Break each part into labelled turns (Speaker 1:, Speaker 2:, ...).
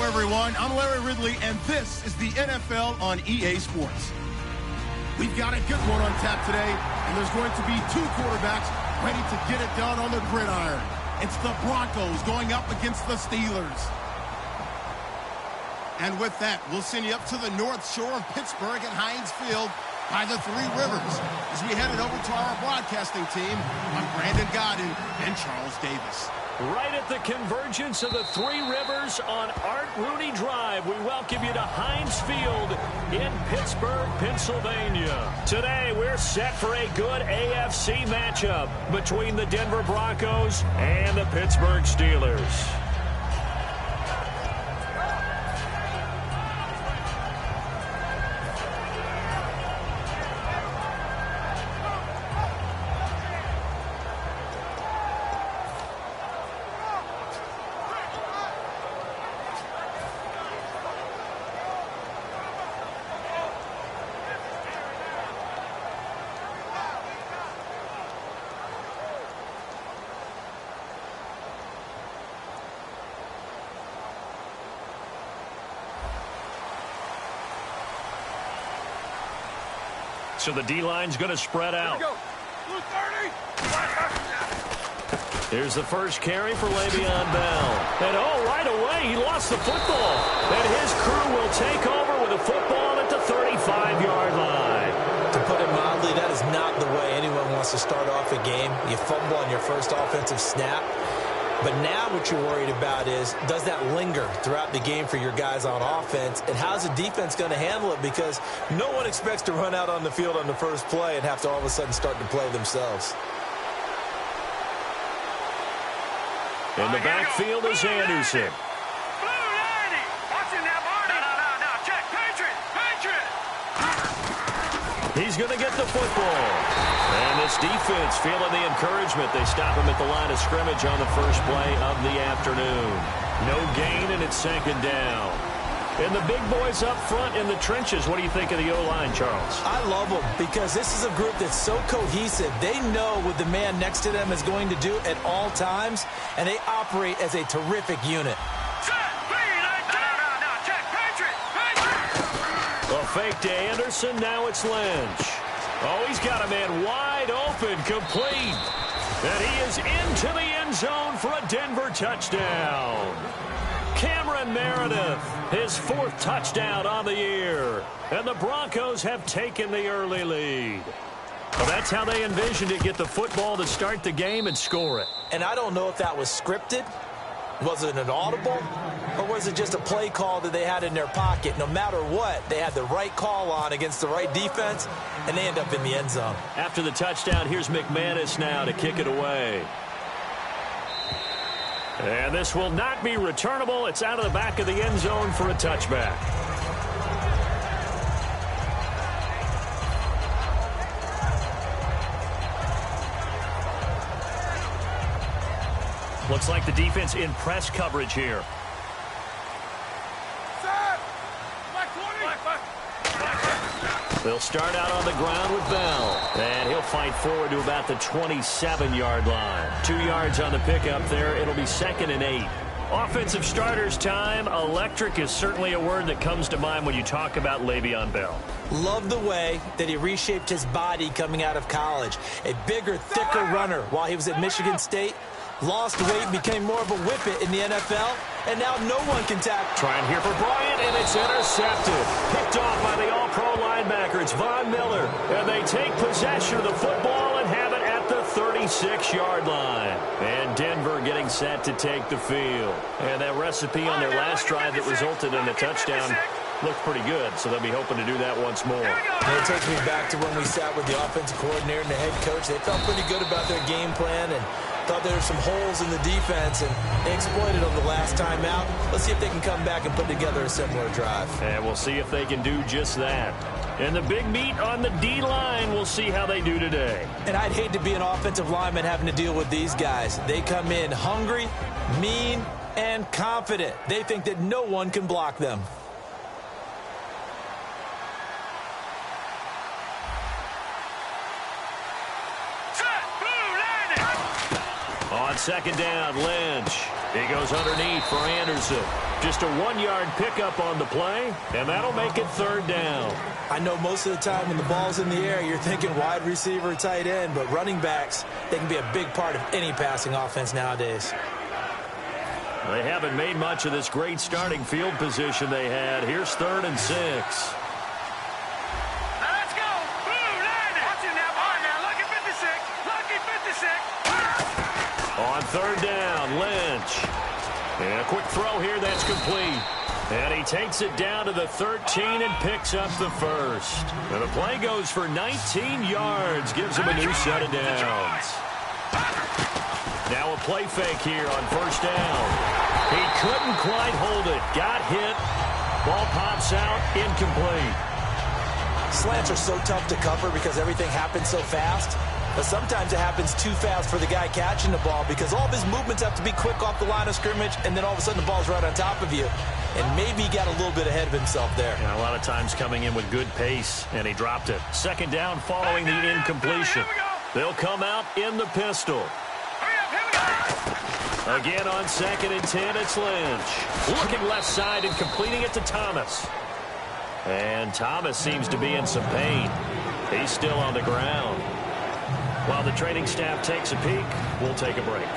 Speaker 1: Everyone, I'm Larry Ridley, and this is the NFL on EA Sports. We've got a good one on tap today, and there's going to be two quarterbacks ready to get it done on the gridiron. It's the Broncos going up against the Steelers. And with that, we'll send you up to the north shore of Pittsburgh at Heinz Field by the Three Rivers. As we head it over to our broadcasting team, I'm Brandon Godden and Charles Davis.
Speaker 2: Right at the convergence of the Three Rivers on Art Rooney Drive, we welcome you to Heinz Field in Pittsburgh, Pennsylvania. Today, we're set for a good AFC matchup between the Denver Broncos and the Pittsburgh Steelers. So the D-line's going to spread out. Here's the first carry for Le'Veon Bell. And right away, he lost the football. And his crew will take over with a football at the 35-yard line.
Speaker 3: To put it mildly, that is not the way anyone wants to start off a game. You fumble on your first offensive snap. But now what you're worried about is, does that linger throughout the game for your guys on offense? And how's the defense going to handle it? Because no one expects to run out on the field on the first play and have to all of a sudden start to play themselves.
Speaker 2: In the backfield is Anderson. He's going to get the football. And this defense feeling the encouragement. They stop him at the line of scrimmage on the first play of the afternoon. No gain, and it's second down. And the big boys up front in the trenches. What do you think of the O-line, Charles?
Speaker 3: I love them because this is a group that's so cohesive. They know what the man next to them is going to do at all times, and they operate as a terrific unit.
Speaker 2: A fake to Anderson. Now it's Lynch. Oh, he's got a man wide open, complete. And he is into the end zone for a Denver touchdown. Cameron Meredith, his fourth touchdown on the year. And the Broncos have taken the early lead. Well, that's how they envisioned it, get the football to start the game and score it.
Speaker 3: And I don't know if that was scripted. Was it an audible? Or was it just a play call that they had in their pocket? No matter what, they had the right call on against the right defense, and they end up in the end zone.
Speaker 2: After the touchdown, here's McManus now to kick it away. And this will not be returnable. It's out of the back of the end zone for a touchback. Looks like the defense in press coverage here. They'll start out on the ground with Bell. And he'll fight forward to about the 27-yard line. 2 yards on the pickup there. It'll be 2nd and 8. Offensive starters time. Electric is certainly a word that comes to mind when you talk about Le'Veon Bell.
Speaker 3: Love the way that he reshaped his body coming out of college. A bigger, thicker runner while he was at Michigan State. Lost weight, became more of a whippet in the NFL, and now no one can tackle.
Speaker 2: Trying here for Bryant, and it's intercepted. Picked off by the all-pro linebacker. It's Von Miller, and they take possession of the football and have it at the 36. 26-yard line. And Denver getting set to take the field. And that recipe on their last drive that resulted in a touchdown looked pretty good, so they'll be hoping to do that once more.
Speaker 3: It takes me back to when we sat with the offensive coordinator and the head coach. They felt pretty good about their game plan and thought there were some holes in the defense, and they exploited them the last time out. Let's see if they can come back and put together a similar drive.
Speaker 2: And we'll see if they can do just that. And the big meat on the D-line, we'll see how they do today.
Speaker 3: And I'd hate to be an offensive lineman having to deal with these guys. They come in hungry, mean, and confident. They think that no one can block them.
Speaker 2: On second down, Lynch. He goes underneath for Anderson. Just a 1-yard pickup on the play, and that'll make it third down.
Speaker 3: I know most of the time when the ball's in the air, you're thinking wide receiver, tight end, but running backs, they can be a big part of any passing offense nowadays.
Speaker 2: They haven't made much of this great starting field position they had. Here's 3rd and 6. On third down, Lynch. And a quick throw here that's complete. And he takes it down to the 13 and picks up the first. And the play goes for 19 yards, gives him a new set of downs. Now a play fake here on first down. He couldn't quite hold it. Got hit. Ball pops out, incomplete.
Speaker 3: Slants are so tough to cover because everything happens so fast. But sometimes it happens too fast for the guy catching the ball because all of his movements have to be quick off the line of scrimmage, and then all of a sudden the ball's right on top of you. And maybe he got a little bit ahead of himself there.
Speaker 2: Yeah, a lot of times coming in with good pace, and he dropped it. Second down following the incompletion. They'll come out in the pistol. Again on 2nd and 10, it's Lynch. Looking left side and completing it to Thomas. And Thomas seems to be in some pain. He's still on the ground. While the training staff takes a peek, we'll take a break.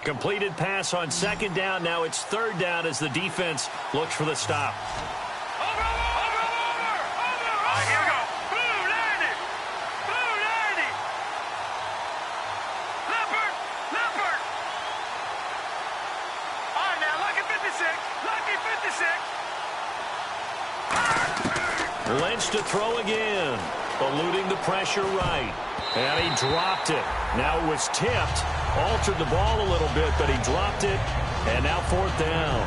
Speaker 2: Completed pass on second down. Now it's third down as the defense looks for the stop. Lynch to throw again, eluding the pressure right. And he dropped it. Now it was tipped, altered the ball a little bit, but he dropped it. And now 4th down.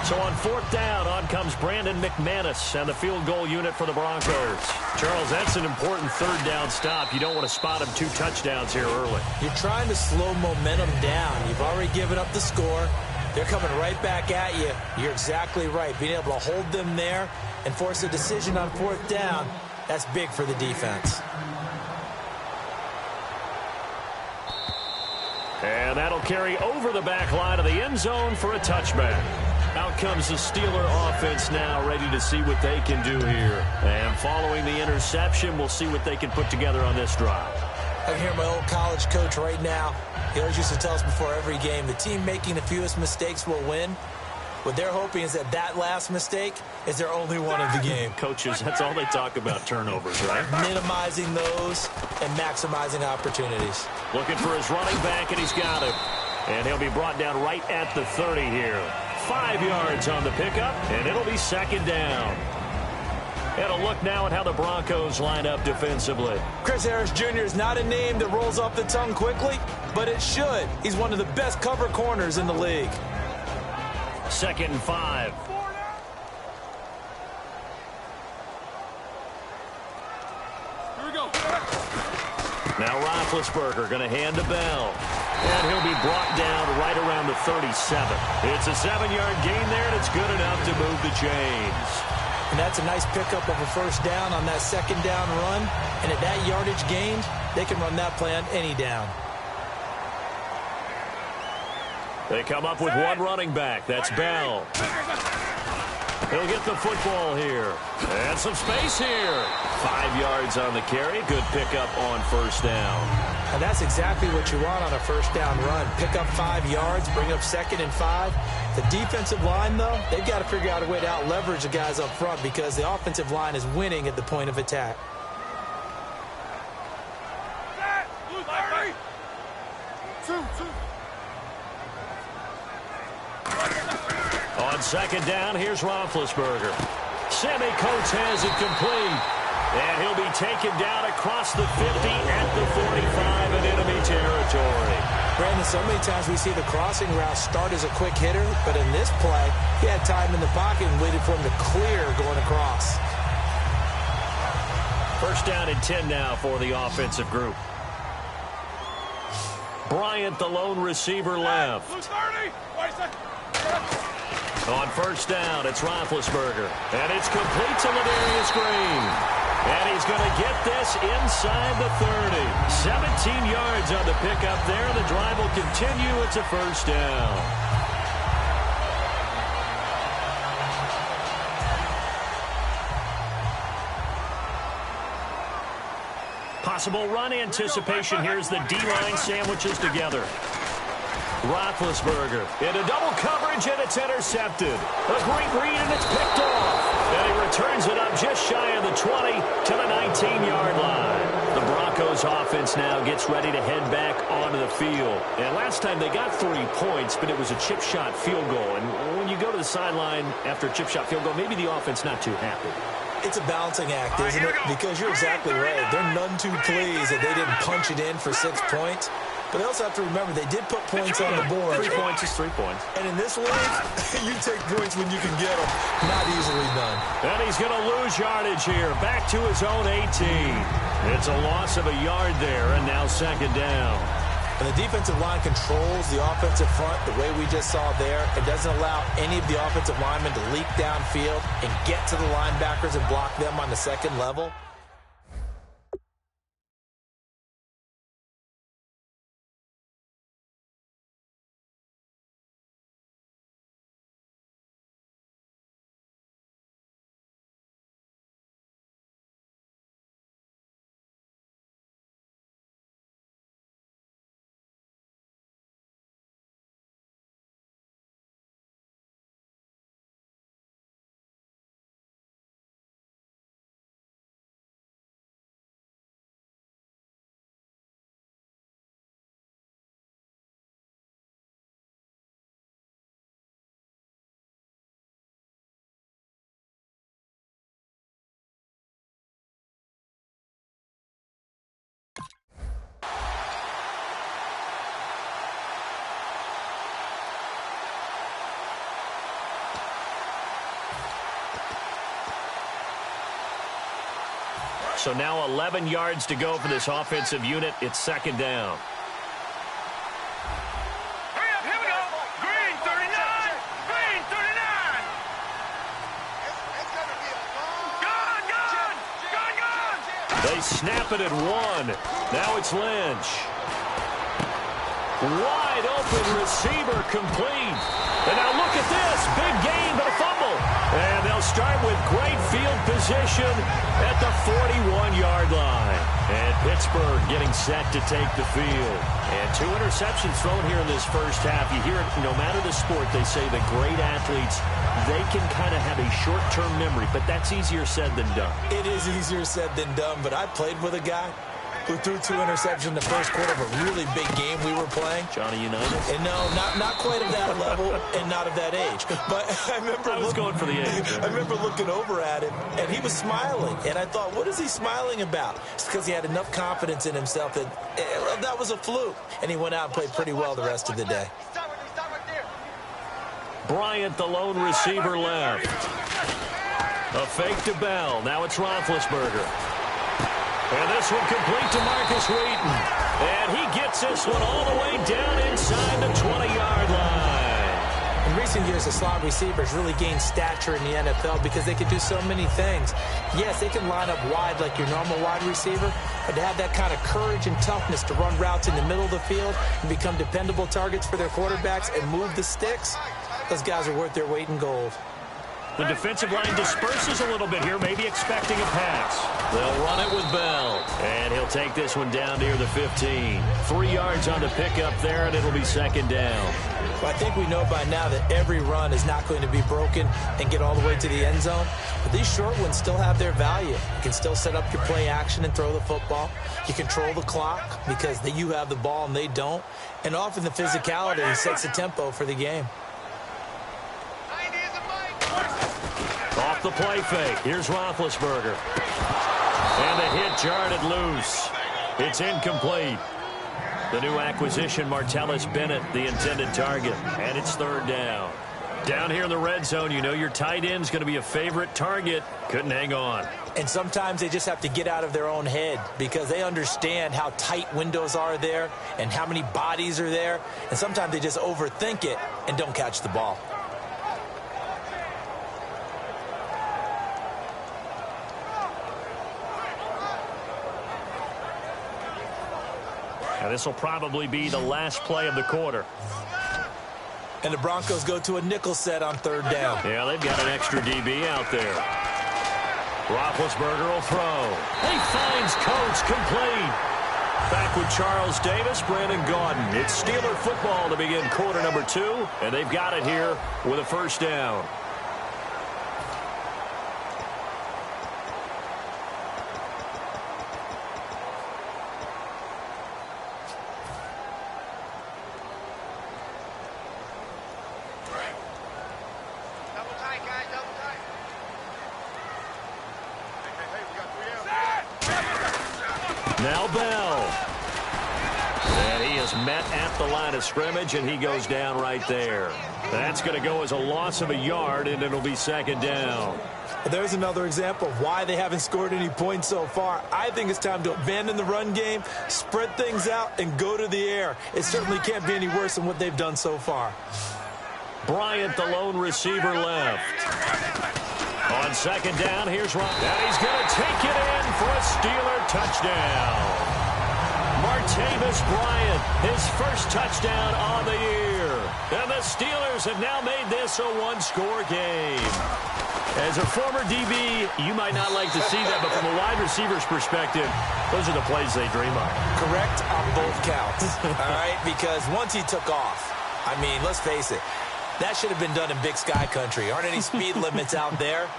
Speaker 2: So on 4th down, on comes Brandon McManus and the field goal unit for the Broncos. Charles, that's an important 3rd down stop. You don't want to spot him 2 touchdowns here early.
Speaker 3: You're trying to slow momentum down. You've already given up the score. They're coming right back at you. You're exactly right. Being able to hold them there and force a decision on 4th down, that's big for the defense.
Speaker 2: And that'll carry over the back line of the end zone for a touchback. Out comes the Steeler offense now, ready to see what they can do here. And following the interception, we'll see what they can put together on this drive.
Speaker 3: I can hear my old college coach right now. He always used to tell us before every game, the team making the fewest mistakes will win. What they're hoping is that that last mistake is their only one of the game.
Speaker 2: Coaches, that's all they talk about, turnovers, right?
Speaker 3: Minimizing those and maximizing opportunities.
Speaker 2: Looking for his running back, and he's got him. And he'll be brought down right at the 30 here. 5 yards on the pickup, and it'll be 2nd down. And a look now at how the Broncos line up defensively.
Speaker 3: Chris Harris Jr. is not a name that rolls off the tongue quickly, but it should. He's one of the best cover corners in the league.
Speaker 2: 2nd and 5.
Speaker 1: Here we go.
Speaker 2: Now Roethlisberger going to hand to Bell. And he'll be brought down right around the 37. It's a 7-yard gain there, and it's good enough to move the chains.
Speaker 3: And that's a nice pickup of a 1st down on that 2nd down run. And at that yardage gained, they can run that play on any down.
Speaker 2: They come up with one running back. That's Bell. He'll get the football here. And some space here. 5 yards on the carry. Good pickup on first down.
Speaker 3: And that's exactly what you want on a first down run. Pick up 5 yards, bring up 2nd and 5. The defensive line, though, they've got to figure out a way to out-leverage the guys up front because the offensive line is winning at the point of attack.
Speaker 2: On second down, here's Roethlisberger. Sammy Coates has it complete. And he'll be taken down across the 50 at the 45 in enemy territory.
Speaker 3: Brandon, so many times we see the crossing route start as a quick hitter, but in this play, he had time in the pocket and waited for him to clear going across.
Speaker 2: First down and 10 now for the offensive group. Bryant, the lone receiver, left. On first down, it's Roethlisberger. And it's complete to Ladarius Green. And he's going to get this inside the 30. 17 yards on the pickup there. The drive will continue. It's a first down. Possible run anticipation. Here's the D-line sandwiches together. Roethlisberger into double coverage, and it's intercepted. A great read, and it's picked off. And he returns it up just shy of the 20 to the 19-yard line. The Broncos offense now gets ready to head back onto the field. And last time they got 3 points, but it was a chip shot field goal. And when you go to the sideline after a chip shot field goal, maybe the offense not too happy.
Speaker 3: It's a balancing act, isn't it? Because you're exactly right. They're none too pleased that they didn't punch it in for 6 points. But they also have to remember they did put points on the board.
Speaker 2: 3 points is 3 points.
Speaker 3: And in this league, you take points when you can get them. Not easily done.
Speaker 2: And he's going to lose yardage here. Back to his own 18. It's a loss of a yard there, and now second down.
Speaker 3: And the defensive line controls the offensive front the way we just saw there. It doesn't allow any of the offensive linemen to leak downfield and get to the linebackers and block them on the second level.
Speaker 2: So now 11 yards to go for this offensive unit. It's second down.
Speaker 4: Hurry up, here we go. Green, 39. Green, 39. Gun.
Speaker 2: They snap it at 1. Now it's Lynch. Wide open receiver complete. And now look at this. Big gain, but a fumble. And they'll start with great field position at the 41-yard line. And Pittsburgh getting set to take the field. And 2 interceptions thrown here in this first half. You hear it, no matter the sport, they say the great athletes, they can kind of have a short-term memory, but that's easier said than done.
Speaker 3: It is easier said than done, but I played with a guy who threw 2 interceptions in the first quarter of a really big game we were playing.
Speaker 2: Johnny Unitas?
Speaker 3: And no, not quite of that level and not of that age. But I remember
Speaker 2: going for the age.
Speaker 3: I remember looking over at him, and he was smiling. And I thought, what is he smiling about? It's because he had enough confidence in himself that that was a fluke. And he went out and played pretty well the rest of the day.
Speaker 2: Bryant, the lone receiver, left. A fake to Bell. Now it's Roethlisberger. And this one complete to Marcus Wheaton. And he gets this one all the way down inside the 20-yard line.
Speaker 3: In recent years, the slot receivers really gained stature in the NFL because they can do so many things. Yes, they can line up wide like your normal wide receiver, but to have that kind of courage and toughness to run routes in the middle of the field and become dependable targets for their quarterbacks and move the sticks, those guys are worth their weight in gold.
Speaker 2: The defensive line disperses a little bit here, maybe expecting a pass. They'll run it with Bell, and he'll take this one down near the 15. 3 yards on the pickup there, and it'll be second down.
Speaker 3: Well, I think we know by now that every run is not going to be broken and get all the way to the end zone. But these short ones still have their value. You can still set up your play action and throw the football. You control the clock because you have the ball and they don't. And often the physicality sets the tempo for the game.
Speaker 2: Off the play fake. Here's Roethlisberger. And the hit jarred it loose. It's incomplete. The new acquisition, Martellus Bennett, the intended target. And it's third down. Down here in the red zone, you know your tight end's going to be a favorite target. Couldn't hang on.
Speaker 3: And sometimes they just have to get out of their own head because they understand how tight windows are there and how many bodies are there. And sometimes they just overthink it and don't catch the ball.
Speaker 2: And this will probably be the last play of the quarter.
Speaker 3: And the Broncos go to a nickel set on third down.
Speaker 2: Yeah, they've got an extra DB out there. Roethlisberger will throw. He finds Coates complete. Back with Charles Davis, Brandon Gaudin. It's Steeler football to begin quarter number 2, and they've got it here with a first down. Now Bell. And he is met at the line of scrimmage, and he goes down right there. That's going to go as a loss of a yard, and it'll be second down.
Speaker 3: There's another example of why they haven't scored any points so far. I think it's time to abandon the run game, spread things out, and go to the air. It certainly can't be any worse than what they've done so far.
Speaker 2: Bryant, the lone receiver, left. On second down, here's Ron. And he's going to take it in for a Steeler touchdown. Martavis Bryant, his first touchdown on the year. And the Steelers have now made this a one-score game. As a former DB, you might not like to see that, but from a wide receiver's perspective, those are the plays they dream of.
Speaker 3: Correct on both counts, all right? Because once he took off, I mean, let's face it, that should have been done in Big Sky country. Aren't any speed limits out there?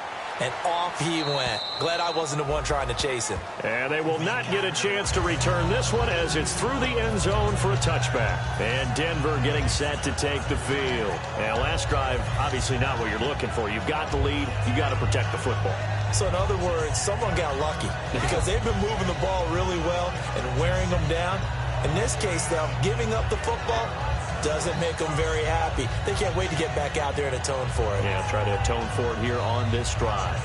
Speaker 3: And off he went. Glad I wasn't the one trying to chase him.
Speaker 2: And they will not get a chance to return this one as it's through the end zone for a touchback. And Denver getting set to take the field. And last drive, obviously not what you're looking for. You've got the lead. You got to protect the football.
Speaker 3: So in other words, someone got lucky because they've been moving the ball really well and wearing them down. In this case, though, giving up the football doesn't make them very happy. They can't wait to get back out there and atone for it.
Speaker 2: Yeah, try to atone for it here on this drive.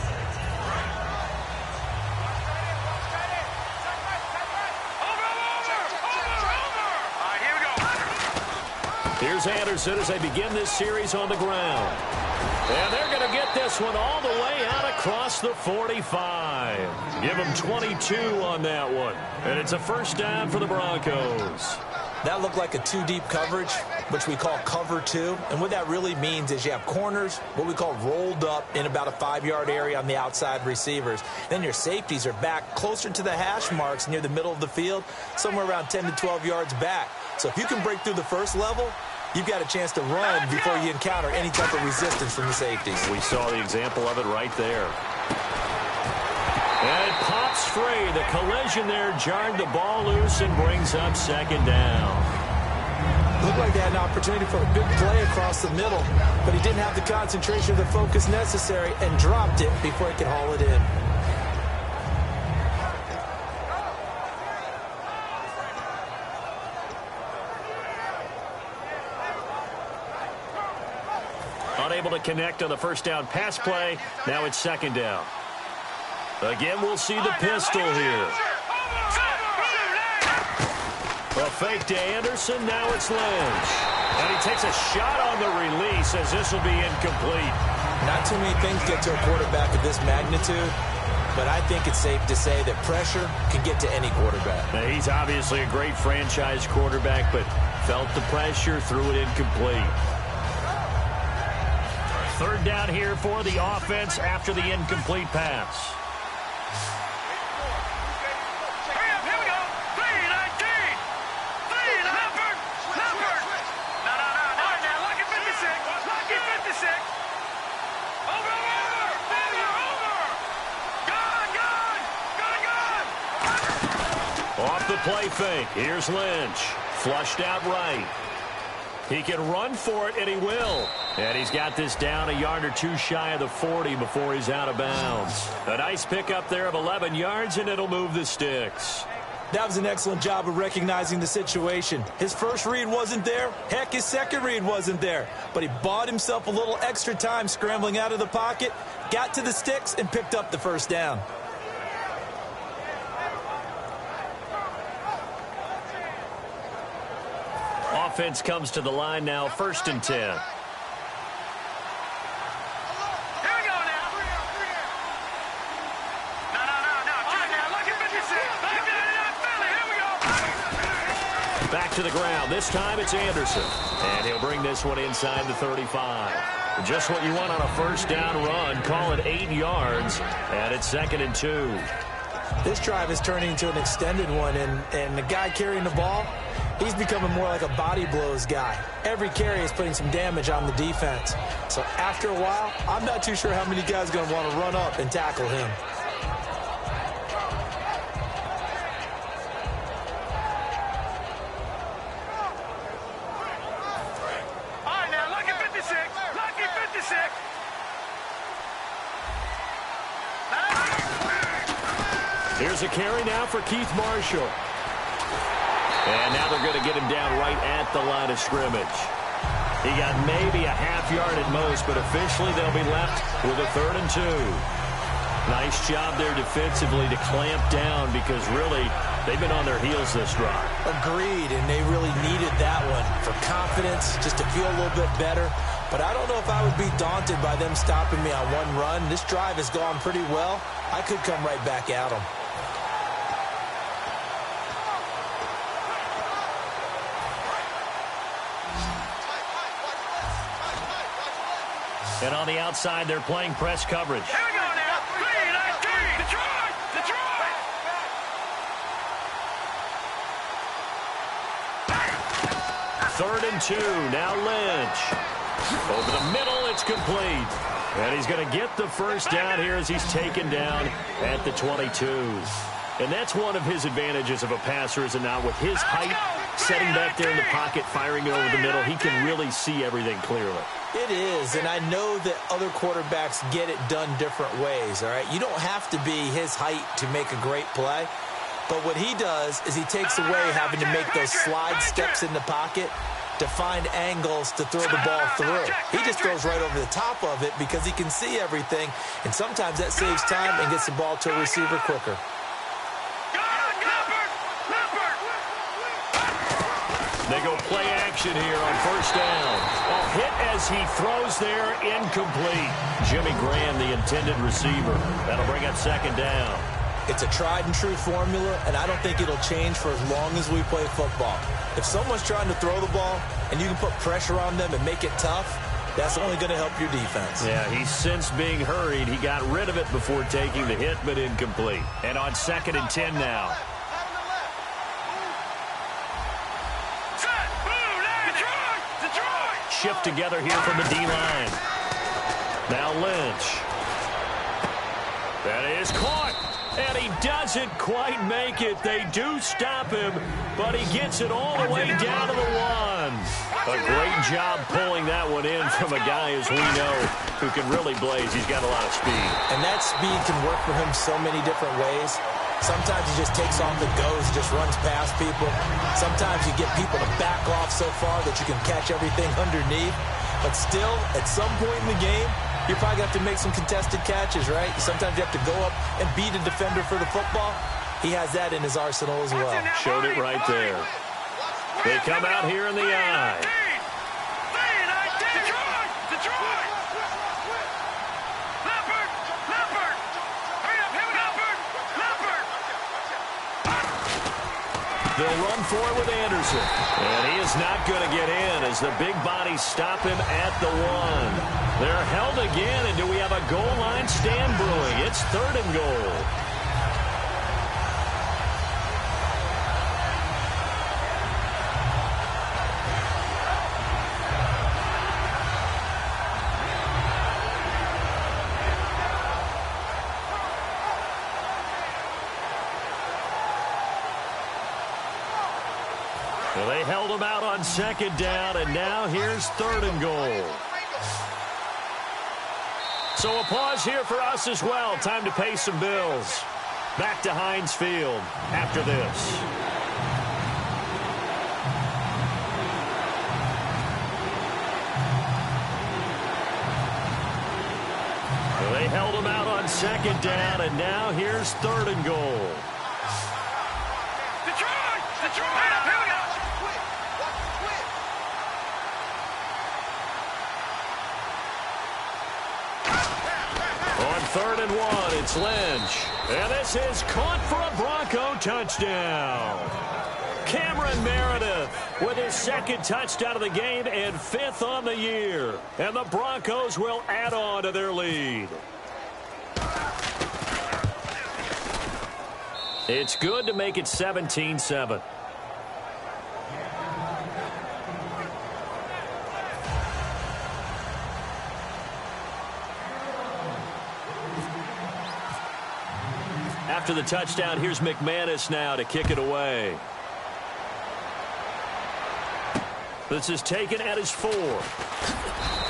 Speaker 2: Here's Anderson as they begin this series on the ground. And they're going to get this one all the way out across the 45. Give them 22 on that one. And it's a first down for the Broncos.
Speaker 3: That looked like a two-deep coverage, which we call cover two. And what that really means is you have corners, what we call rolled up in about a 5-yard area on the outside receivers. Then your safeties are back closer to the hash marks near the middle of the field, somewhere around 10 to 12 yards back. So if you can break through the first level, you've got a chance to run before you encounter any type of resistance from the safeties.
Speaker 2: We saw the example of it right there. And it pops free. The collision there jarred the ball loose and brings up second down.
Speaker 3: Looked like they had an opportunity for a big play across the middle, but he didn't have the concentration or the focus necessary and dropped it before he could haul it in.
Speaker 2: Unable to connect on the first down pass play. Now it's second down. Again, we'll see the pistol here. A fake to Anderson. Now it's Lynch. And he takes a shot on the release as this will be incomplete.
Speaker 3: Not too many things get to a quarterback of this magnitude, but I think it's safe to say that pressure can get to any quarterback.
Speaker 2: Now, he's obviously a great franchise quarterback, but felt the pressure, threw it incomplete. Third down here for the offense after the incomplete pass. Off the play fake. Here's Lynch. Flushed out right. He can run for it, and he will. And he's got this down a yard or two shy of the 40 before he's out of bounds. A nice pickup there of 11 yards, and it'll move the sticks.
Speaker 3: That was an excellent job of recognizing the situation. His first read wasn't there. Heck, his second read wasn't there. But he bought himself a little extra time scrambling out of the pocket, got to the sticks, and picked up the first down.
Speaker 2: Offense comes to the line now, 1st and 10.
Speaker 4: Here we go now. No. Look at 56. Look at Philly. Here we go.
Speaker 2: Back to the ground. This time it's Anderson. And he'll bring this one inside the 35. Just what you want on a first down run. Call it 8 yards. And it's 2nd and 2.
Speaker 3: This drive is turning into an extended one, and the guy carrying the ball, he's becoming more like a body blows guy. Every carry is putting some damage on the defense. So after a while, I'm not too sure how many guys are going to want to run up and tackle him.
Speaker 4: All right, now, lucky 56. Lucky 56.
Speaker 2: Here's a carry now for Keith Marshall. And now they're going to get him down right at the line of scrimmage. He got maybe a half yard at most, but officially they'll be left with a 3rd and 2. Nice job there defensively to clamp down because really they've been on their heels this drive.
Speaker 3: Agreed, and they really needed that one for confidence, just to feel a little bit better. But I don't know if I would be daunted by them stopping me on one run. This drive has gone pretty well. I could come right back at them.
Speaker 2: And on the outside, they're playing press coverage.
Speaker 4: Here we go now. 3-19. Detroit.
Speaker 2: 3rd and 2. Now Lynch. Over the middle, it's complete. And he's going to get the first down here as he's taken down at the 22. And that's one of his advantages of a passer, is it not? With his height, setting back there in the pocket, firing it over the middle, he can really see everything clearly.
Speaker 3: It is, and I know that other quarterbacks get it done different ways, all right? You don't have to be his height to make a great play, but what he does is he takes away having to make those slide steps in the pocket to find angles to throw the ball through. He just throws right over the top of it because he can see everything, and sometimes that saves time and gets the ball to a receiver quicker.
Speaker 2: They go play action here on 1st down. A hit as he throws there, incomplete. Jimmy Graham, the intended receiver. That'll bring up 2nd down.
Speaker 3: It's a tried and true formula, and I don't think it'll change for as long as we play football. If someone's trying to throw the ball and you can put pressure on them and make it tough, that's only going to help your defense.
Speaker 2: Yeah, he's since being hurried. He got rid of it before taking the hit, but incomplete. And on 2nd and 10 now. Shift together here from the D-line. Now Lynch. That is caught. And he doesn't quite make it. They do stop him, but he gets it all the way down to the 1. A great job pulling that one in from a guy, as we know, who can really blaze. He's got a lot of speed.
Speaker 3: And that speed can work for him so many different ways. Sometimes he just takes off and goes, just runs past people. Sometimes you get people to back off so far that you can catch everything underneath. But still, at some point in the game, you're probably going to have to make some contested catches, right? Sometimes you have to go up and beat a defender for the football. He has that in his arsenal as well.
Speaker 2: Showed it right there. They come out here in the eye. They'll run going for it with Anderson. And he is not going to get in as the big bodies stop him at the 1. They're held again, and do we have a goal line stand brewing? It's 3rd and goal. Well, they held him out on 2nd down, and now here's 3rd and goal. So a pause here for us as well. Time to pay some bills. Back to Heinz Field after this. Well, they held him out on 2nd down, and now here's 3rd and goal. On 3rd and 1, it's Lynch. And this is caught for a Bronco touchdown. Cameron Meredith with his 2nd touchdown of the game and 5th on the year. And the Broncos will add on to their lead. It's good to make it 17-7. After the touchdown, here's McManus now to kick it away. This is taken at his 4.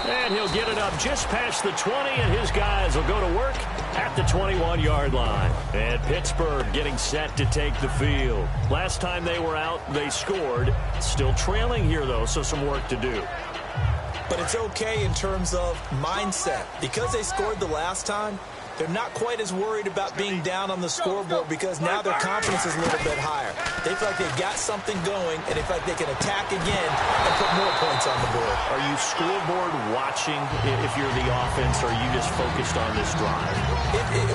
Speaker 2: And he'll get it up just past the 20, and his guys will go to work at the 21-yard line. And Pittsburgh getting set to take the field. Last time they were out, they scored. Still trailing here, though, so some work to do.
Speaker 3: But it's okay in terms of mindset. Because they scored the last time, they're not quite as worried about being down on the scoreboard because now their confidence is a little bit higher. They feel like they've got something going, and they feel like they can attack again and put more points on the board.
Speaker 2: Are you scoreboard watching if you're the offense, or are you just focused on this drive?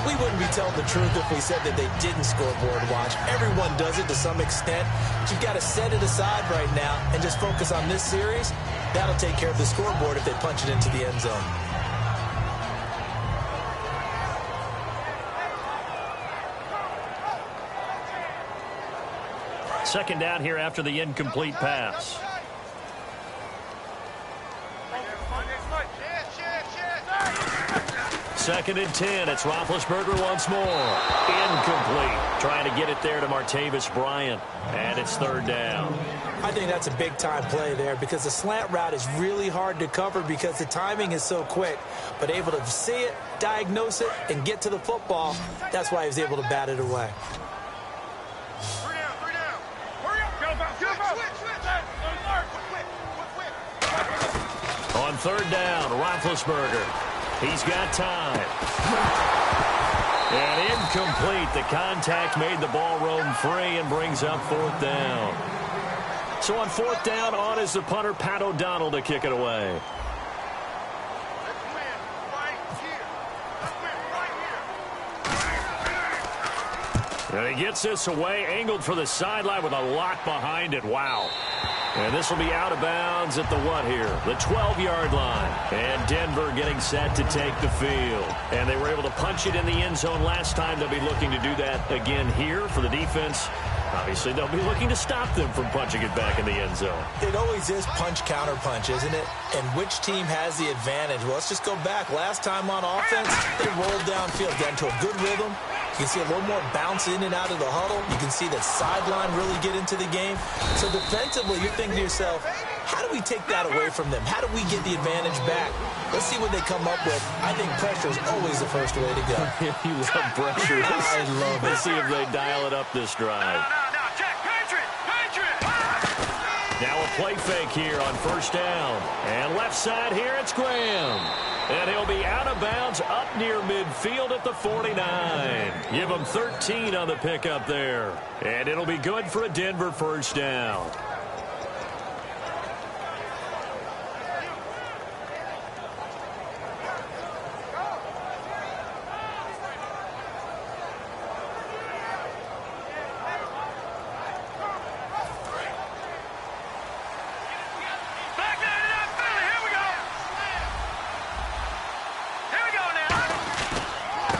Speaker 3: We wouldn't be telling the truth if we said that they didn't scoreboard watch. Everyone does it to some extent. But you've got to set it aside right now and just focus on this series. That'll take care of the scoreboard if they punch it into the end zone.
Speaker 2: Second down here after the incomplete pass. Second and 10. It's Roethlisberger once more. Incomplete. Trying to get it there to Martavis Bryant. And it's 3rd down.
Speaker 3: I think that's a big-time play there because the slant route is really hard to cover because the timing is so quick. But able to see it, diagnose it, and get to the football, that's why he was able to bat it away. On
Speaker 2: 3rd down, Roethlisberger. He's got time. And incomplete. The contact made the ball roam free and brings up 4th down. So on 4th down, on is the punter, Pat O'Donnell, to kick it away. And he gets this away, angled for the sideline with a lot behind it. Wow. And this will be out of bounds at the what here? The 12-yard line. And Denver getting set to take the field. And they were able to punch it in the end zone last time. They'll be looking to do that again here for the defense. Obviously, they'll be looking to stop them from punching it back in the end zone.
Speaker 3: It always is punch-counter-punch, isn't it? And which team has the advantage? Well, let's just go back. Last time on offense, they rolled downfield, got into a good rhythm. You can see a little more bounce in and out of the huddle. You can see the sideline really get into the game. So defensively, you're thinking to yourself, how do we take that away from them? How do we get the advantage back? Let's see what they come up with. I think pressure is always the first way to go.
Speaker 2: You love pressure.
Speaker 3: I love it.
Speaker 2: Let's see if they dial it up this drive.
Speaker 4: Check, Patriot!
Speaker 2: Now a play fake here on 1st down. And left side here, it's Graham. And he'll be out of bounds up near midfield at the 49. Give him 13 on the pickup there. And it'll be good for a Denver 1st down.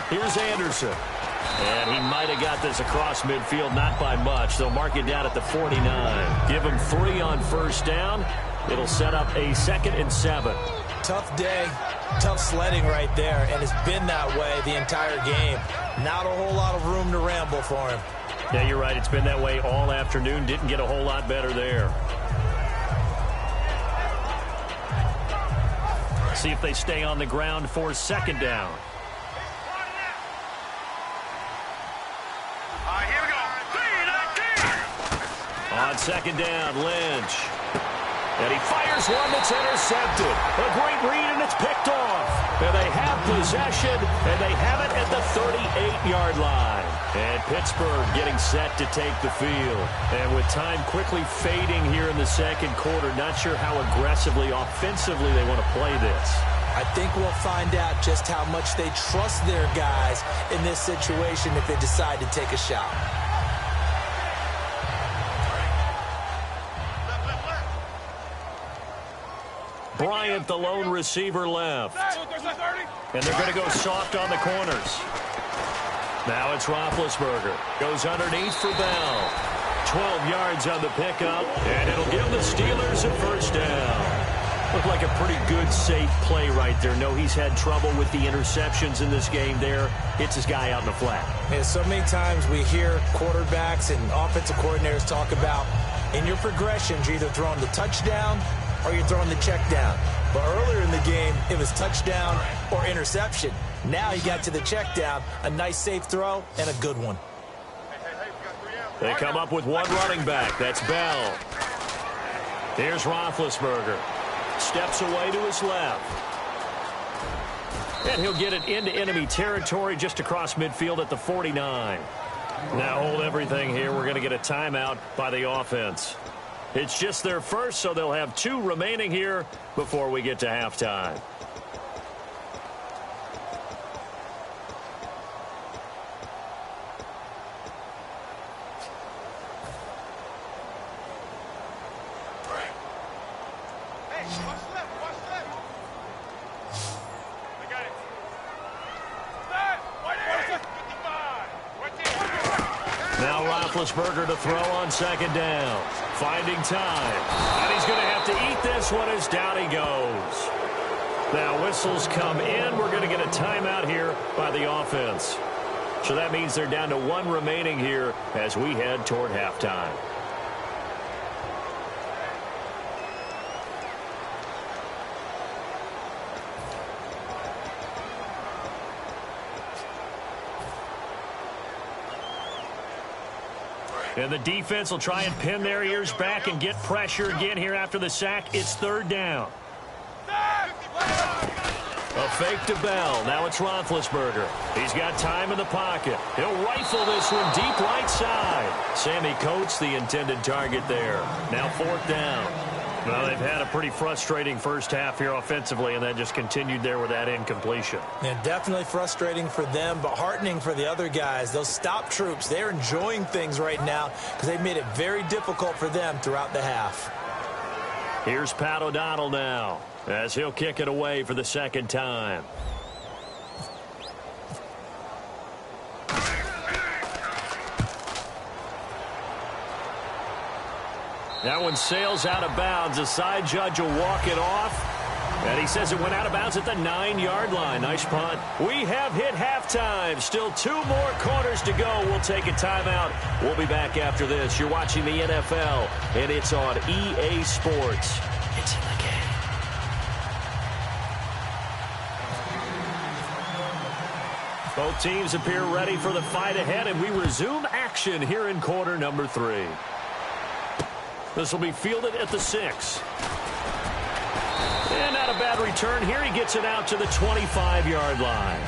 Speaker 2: Here's Anderson. And he might have got this across midfield, not by much. They'll mark it down at the 49. Give him 3 on first down. It'll set up a 2nd and 7.
Speaker 3: Tough day, tough sledding right there, and it's been that way the entire game. Not a whole lot of room to ramble for him.
Speaker 2: Yeah, you're right. It's been that way all afternoon. Didn't get a whole lot better there. See if they stay on the ground for 2nd down.
Speaker 4: Here we go.
Speaker 2: On 2nd down, Lynch. And he fires one that's intercepted. A great read, and it's picked off. And they have possession, and they have it at the 38-yard line. And Pittsburgh getting set to take the field. And with time quickly fading here in the 2nd quarter, not sure how aggressively, offensively they want to play this.
Speaker 3: I think we'll find out just how much they trust their guys in this situation if they decide to take a shot.
Speaker 2: Bryant, the lone receiver, left. And they're going to go soft on the corners. Now it's Roethlisberger. Goes underneath for Bell. 12 yards on the pickup, and it'll give the Steelers a first down. Looked like a pretty good, safe play right there. No, he's had trouble with the interceptions in this game there. Hits his guy out in the flat.
Speaker 3: Yeah, so many times we hear quarterbacks and offensive coordinators talk about in your progressions, you're either throwing the touchdown or you're throwing the check down. But earlier in the game, it was touchdown or interception. Now he got to the check down, a nice safe throw, and a good one.
Speaker 2: They come up with one running back. That's Bell. Here's Roethlisberger. Steps away to his left. And he'll get it into enemy territory just across midfield at the 49. Now hold everything here. We're going to get a timeout by the offense. It's just their first, so they'll have 2 remaining here before we get to halftime. Now Roethlisberger to throw on 2nd down. Finding time. And he's going to have to eat this one as down he goes. Now whistles come in. We're going to get a timeout here by the offense. So that means they're down to 1 remaining here as we head toward halftime. And the defense will try and pin their ears back and get pressure again here after the sack. It's 3rd down. A fake to Bell. Now it's Roethlisberger. He's got time in the pocket. He'll rifle this one deep right side. Sammy Coates, the intended target there. Now 4th down. Well, they've had a pretty frustrating first half here offensively, and that just continued there with that incompletion.
Speaker 3: Yeah, definitely frustrating for them, but heartening for the other guys. Those stop troops, they're enjoying things right now because they've made it very difficult for them throughout the half.
Speaker 2: Here's Pat O'Donnell now as he'll kick it away for the 2nd time. That one sails out of bounds. The side judge will walk it off. And he says it went out of bounds at the 9-yard line. Nice punt. We have hit halftime. Still 2 more quarters to go. We'll take a timeout. We'll be back after this. You're watching the NFL, and it's on EA Sports. It's in the game. Both teams appear ready for the fight ahead, and we resume action here in quarter number 3. This will be fielded at the 6. And not a bad return here. He gets it out to the 25-yard line.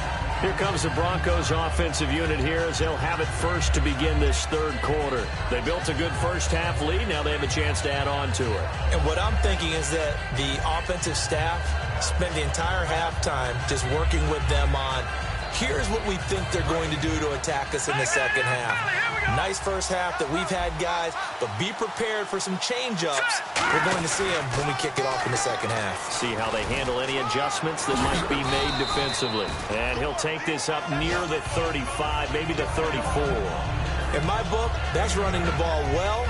Speaker 2: Here comes the Broncos offensive unit here as they'll have it first to begin this 3rd quarter. They built a good first half lead. Now they have a chance to add on to it.
Speaker 3: And what I'm thinking is that the offensive staff spent the entire halftime just working with them on Here's what we think they're going to do to attack us in the second half. Nice first half that we've had, guys, but be prepared for some change-ups. We're going to see them when we kick it off in the second half.
Speaker 2: See how they handle any adjustments that might be made defensively. And he'll take this up near the 35, maybe the 34.
Speaker 3: In my book, that's running the ball well,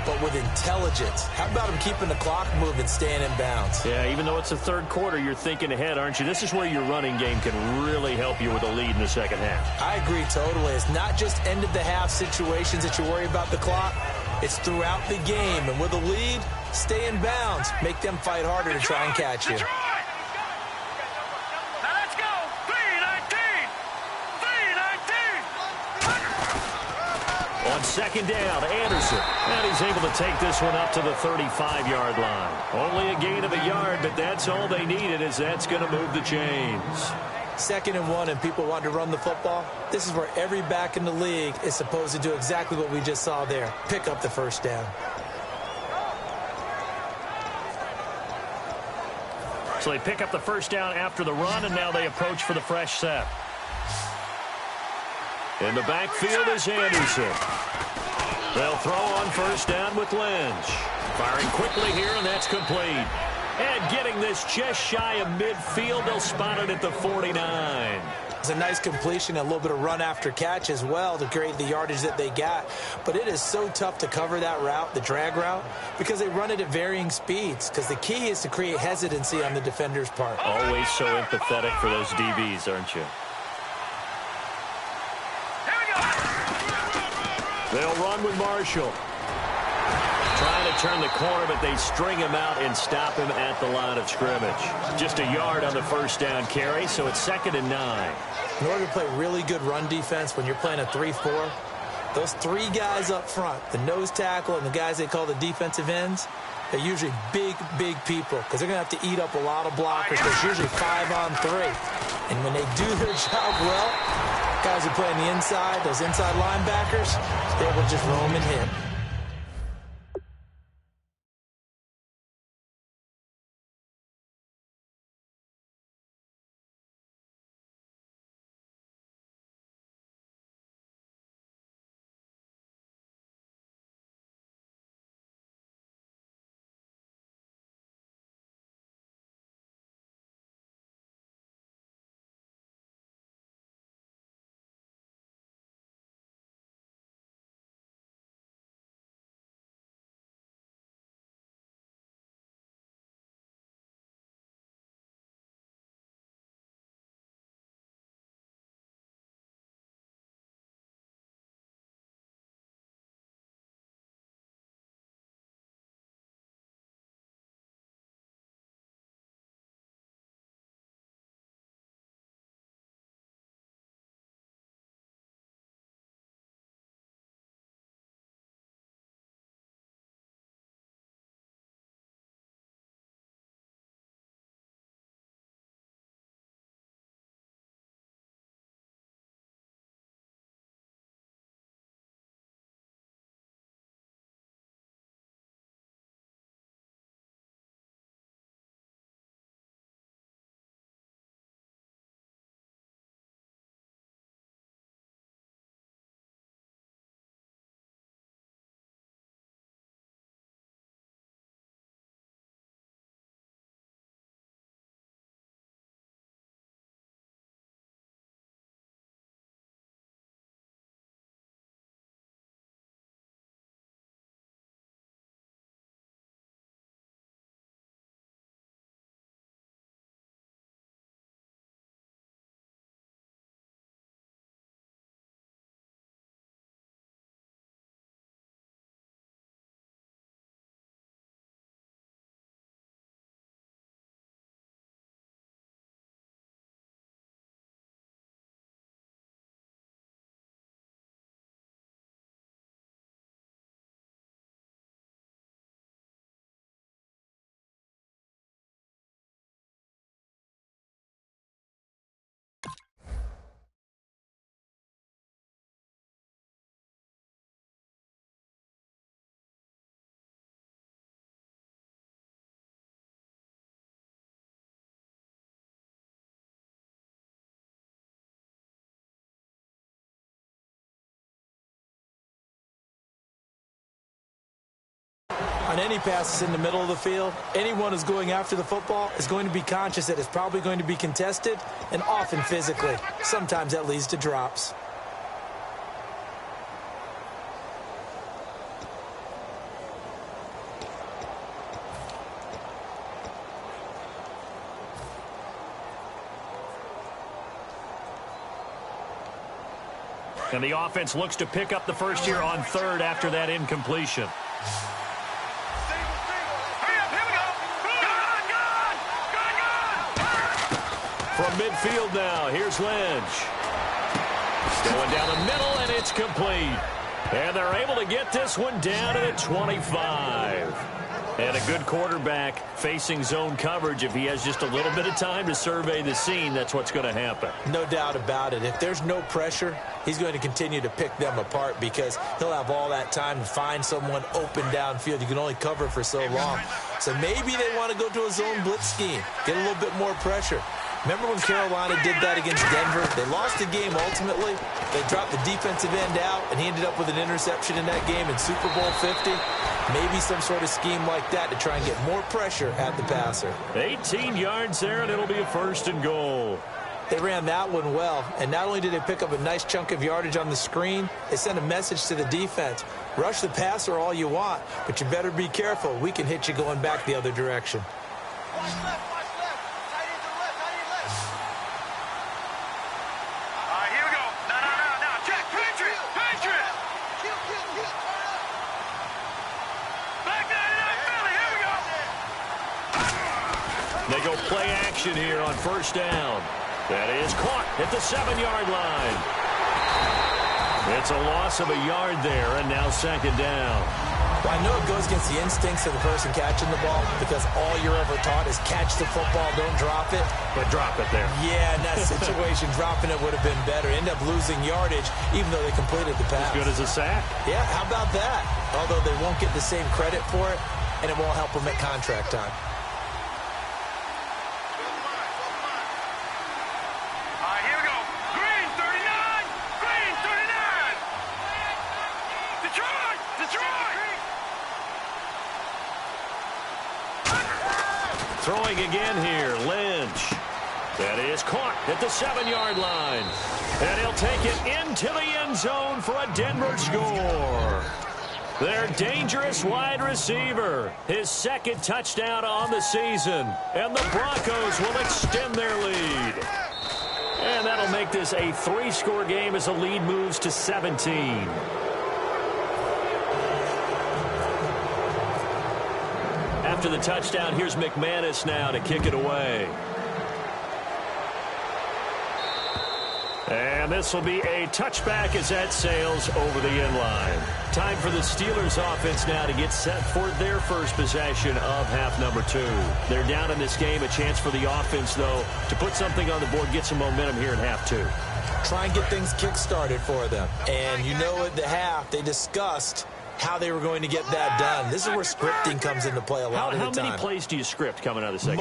Speaker 3: but with intelligence. How about him keeping the clock moving, staying in bounds?
Speaker 2: Yeah, even though it's the third quarter, you're thinking ahead, aren't you? This is where your running game can really help you with a lead in the second half.
Speaker 3: I agree totally. It's not just end-of-the-half situations that you worry about the clock. It's throughout the game. And with a lead, stay in bounds. Make them fight harder to try and catch you.
Speaker 4: Now let's go. 3-19. 3-19.
Speaker 2: On second down, Anderson. And he's able to take this one up to the 35-yard line. Only a gain of a yard, but that's all they needed, as that's going to move the chains.
Speaker 3: 2nd and 1 and people want to run the football. This is where every back in the league is supposed to do exactly what we just saw there. Pick up the first down.
Speaker 2: So they pick up the first down after the run, and now they approach for the fresh set. In the backfield is Anderson. They'll throw on first down with Lynch. Firing quickly here, and that's complete. And getting this just shy of midfield, they'll spot it at the 49.
Speaker 3: It's a nice completion, a little bit of run after catch as well to create the yardage that they got. But it is so tough to cover that route, the drag route, because they run it at varying speeds. Because the key is to create hesitancy on the defender's part.
Speaker 2: Always so empathetic for those DBs, aren't you? They'll run with Marshall. Trying to turn the corner, but they string him out and stop him at the line of scrimmage. Just a yard on the first down carry, so it's 2nd and 9.
Speaker 3: In order to play really good run defense when you're playing a 3-4, those 3 guys up front, the nose tackle and the guys they call the defensive ends, they're usually big, big people because they're going to have to eat up a lot of blockers. There's usually 5 on 3. And when they do their job well, guys who play on the inside, those inside linebackers, they will just roam and hit. On any passes in the middle of the field, anyone who's going after the football is going to be conscious that it's probably going to be contested, and often physically. Sometimes that leads to drops.
Speaker 2: And the offense looks to pick up the first here on third after that incompletion. From midfield now, here's Lynch. Going down the middle, and it's complete. And they're able to get this one down to the 25. And a good quarterback facing zone coverage. If he has just a little bit of time to survey the scene, that's what's going to happen.
Speaker 3: No doubt about it. If there's no pressure, he's going to continue to pick them apart because he'll have all that time to find someone open downfield. You can only cover for so long. So maybe they want to go to a zone blitz scheme, get a little bit more pressure. Remember when Carolina did that against Denver? They lost the game ultimately. They dropped the defensive end out, and he ended up with an interception in that game in Super Bowl 50. Maybe some sort of scheme like that to try and get more pressure at the passer.
Speaker 2: 18 yards there, and it'll be a 1st and goal.
Speaker 3: They ran that one well, and not only did they pick up a nice chunk of yardage on the screen, they sent a message to the defense. Rush the passer all you want, but you better be careful. We can hit you going back the other direction.
Speaker 4: Watch left. Tight end to the left. All right, here we go. Now. Check. Patriot. Kill. Back down in that belly. Here we go.
Speaker 2: They go play action here on 1st down. That is caught at the 7-yard line. It's a loss of a yard there, and now 2nd down.
Speaker 3: Well, I know it goes against the instincts of the person catching the ball because all you're ever taught is catch the football, don't drop it.
Speaker 2: But drop it there.
Speaker 3: Yeah, in that situation, dropping it would have been better. End up losing yardage, even though they completed the pass.
Speaker 2: As good as a sack.
Speaker 3: Yeah, how about that? Although they won't get the same credit for it, and it won't help them at contract time.
Speaker 2: Throwing again here, Lynch. That is caught at the 7-yard line. And he'll take it into the end zone for a Denver score. Their dangerous wide receiver, his 2nd touchdown on the season. And the Broncos will extend their lead. And that'll make this a 3-score game as the lead moves to 17. After the touchdown, here's McManus now to kick it away. And this will be a touchback as that sails over the end line. Time for the Steelers offense now to get set for their first possession of half number 2. They're down in this game. A chance for the offense, though, to put something on the board, get some momentum here in half 2.
Speaker 3: Try and get things kick-started for them. And you know at the half, they discussed how they were going to get that done. This is where scripting comes into play a lot of the time.
Speaker 2: How many plays do you script coming out of the second?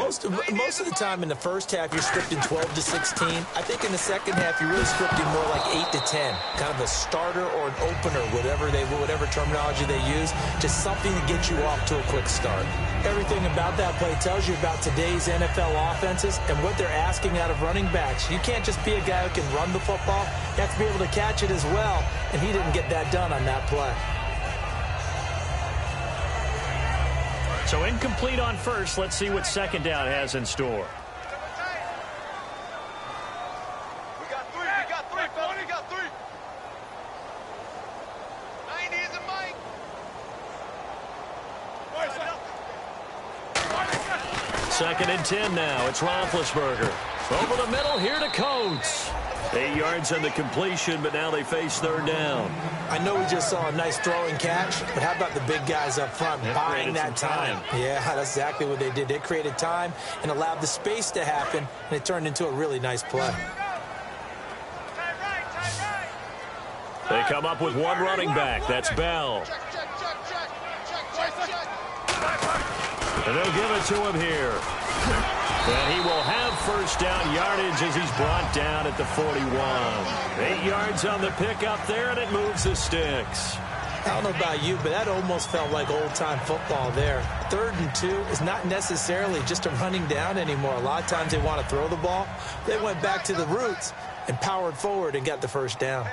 Speaker 3: Most of the time in the first half, you're scripting 12 to 16. I think in the second half, you're really scripting more like 8 to 10. Kind of a starter or an opener, whatever terminology they use, just something to get you off to a quick start. Everything about that play tells you about today's NFL offenses and what they're asking out of running backs. You can't just be a guy who can run the football. You have to be able to catch it as well, and he didn't get that done on that play.
Speaker 2: So incomplete on 1st. Let's see what 2nd down has in store.
Speaker 4: We got three, fellas. We got 3. 90 is a Mike.
Speaker 2: 2nd and 10 now. It's Roethlisberger. Over the middle here to Coates. 8 yards on the completion, but now they face 3rd down.
Speaker 3: I know we just saw a nice throwing catch, but how about the big guys up front buying that time? Yeah, that's exactly what they did. They created time and allowed the space to happen, and it turned into a really nice play.
Speaker 2: They come up with one running back. That's Bell. And they'll give it to him here. And he will have 1st down yardage as he's brought down at the 41. 8 yards on the pickup there, and it moves the sticks.
Speaker 3: I don't know about you, but that almost felt like old-time football there. 3rd and 2 is not necessarily just a running down anymore. A lot of times they want to throw the ball. They went back to the roots and powered forward and got the first down.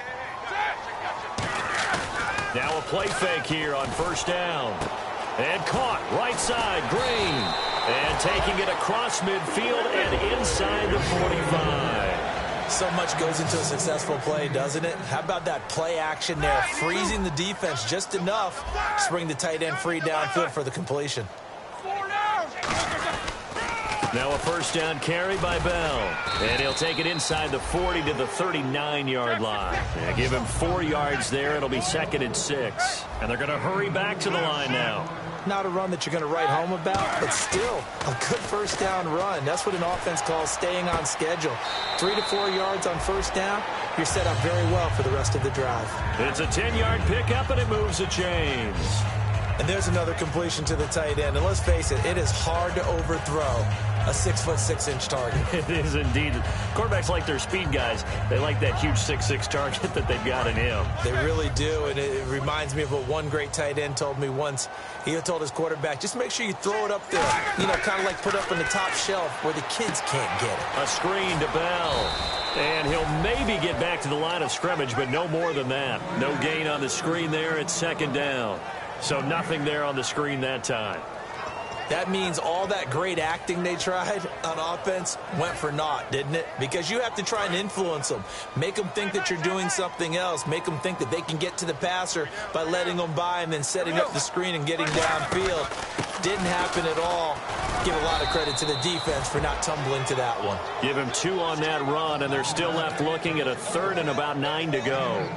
Speaker 2: Now a play fake here on 1st down. And caught right side, Green. And taking it across midfield and inside the 45.
Speaker 3: So much goes into a successful play, doesn't it? How about that play action there, freezing the defense just enough to bring the tight end free downfield for the completion.
Speaker 2: Now a 1st down carry by Bell. And he'll take it inside the 40 to the 39-yard line. Yeah, give him 4 yards there. It'll be 2nd and 6. And they're going to hurry back to the line now.
Speaker 3: Not a run that you're going to write home about, but still a good 1st down run. That's what an offense calls staying on schedule. 3 to 4 yards on 1st down, you're set up very well for the rest of the drive.
Speaker 2: It's a 10-yard pickup, and it moves the chains.
Speaker 3: And there's another completion to the tight end. And let's face it, it is hard to overthrow a 6'6" target.
Speaker 2: It is indeed. Quarterbacks like their speed guys. They like that huge 6'6" target that they've got in him.
Speaker 3: They really do, and it reminds me of what one great tight end told me once. He told his quarterback, just make sure you throw it up there, you know, kind of like put up on the top shelf where the kids can't get it.
Speaker 2: A screen to Bell. And he'll maybe get back to the line of scrimmage, but no more than that. No gain on the screen there. It's 2nd down. So nothing there on the screen that time.
Speaker 3: That means all that great acting they tried on offense went for naught, didn't it? Because you have to try and influence them. Make them think that you're doing something else. Make them think that they can get to the passer by letting them by and then setting up the screen and getting downfield. Didn't happen at all. Give a lot of credit to the defense for not tumbling to that one.
Speaker 2: Give him 2 on that run, and they're still left looking at a 3rd and about 9 to go.